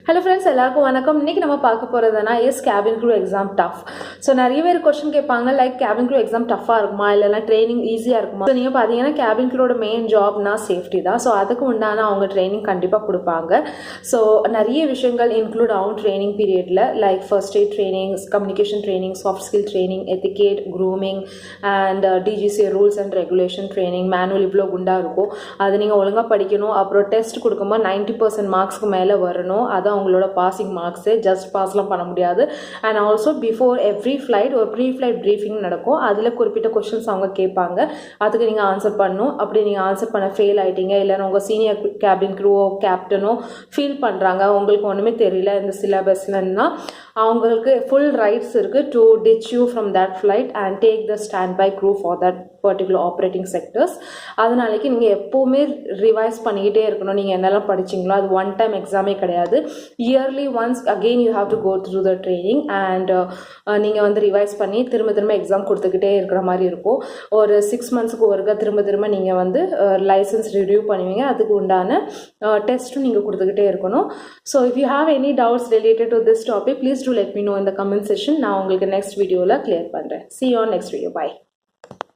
Hello friends, எல்லாருக்கும் வணக்கம். இன்றைக்கி நம்ம பார்க்க போகிறதுனா is cabin crew exam tough. So நிறைய பேர் கொஸ்டின் கேட்பாங்க, லைக் கேபின் க்ரூ எக்ஸாம் டஃப்பாக இருக்குமா இல்லைனா ட்ரைனிங் ஈஸியாக இருக்குமா? ஸோ நீங்கள் பார்த்தீங்கன்னா கேபின் க்ரூவோட மெயின் ஜாப்னா சேஃப்டி தான். ஸோ அதுக்கு உண்டான அவங்க ட்ரைனிங் கண்டிப்பாக கொடுப்பாங்க. ஸோ நிறைய விஷயங்கள் இன்க்ளூட் ஆகும் ட்ரைனிங் பீரியடில், like first aid trainings, communication training, soft skill training, etiquette, grooming and DGC rules and regulation training. Manual இவ்வளோ குண்டாக இருக்கும், அது நீங்கள் ஒழுங்காக படிக்கணும். அப்புறம் டெஸ்ட் கொடுக்கும்போது 90% மார்க்ஸ்க்கு மேலே வரணும். அதான் அவங்களோட பாசிங் மார்க்ஸு. ஜஸ்ட் பாஸ்லாம் பண்ண முடியாது. And also before every flight ஒரு ப்ரீ ஃப்ளைட் ப்ரீஃபிங் நடக்கும். அதில் குறிப்பிட்ட கொஸ்டின்ஸ் அவங்க கேட்பாங்க, அதுக்கு நீங்கள் ஆன்சர் பண்ணணும். அப்படி நீங்கள் ஆன்சர் பண்ண ஃபெயில் ஆகிட்டீங்க, இல்லைன்னா உங்கள் சீனியர் கேபின் க்ரூவோ கேப்டனோ ஃபீல் பண்ணுறாங்க உங்களுக்கு ஒன்றுமே தெரியல இந்த சிலபஸ்லன்னா, அவங்களுக்கு ஃபுல் ரைட்ஸ் இருக்குது to ditch you from that flight and take the standby crew for that particular operating sectors. அதனாலக்கு நீங்கள் எப்போவுமே ரிவைஸ் பண்ணிக்கிட்டே இருக்கணும். நீங்கள் என்னெல்லாம் படிச்சிங்களோ அது ஒன் டைம் எக்ஸாமே கிடையாது. Yearly once again you have to go through the training and நீங்கள் வந்து ரிவைஸ் பண்ணி திரும்ப எக்ஸாம் கொடுத்துக்கிட்டே இருக்கிற மாதிரி இருக்கும். ஒரு 6 monthsக்கு ஒருக்கா திரும்ப நீங்கள் வந்து லைசன்ஸ் ரிவ்யூ பண்ணுவீங்க. அதுக்கு உண்டான டெஸ்ட்டும் நீங்கள் கொடுத்துக்கிட்டே இருக்கணும். So if you have any doubts related to this topic, please do let me know in the comment section. நான் உங்களுக்கு நெக்ஸ்ட் வீடியோவில் கிளியர் பண்ணுறேன். See you on next video. Bye.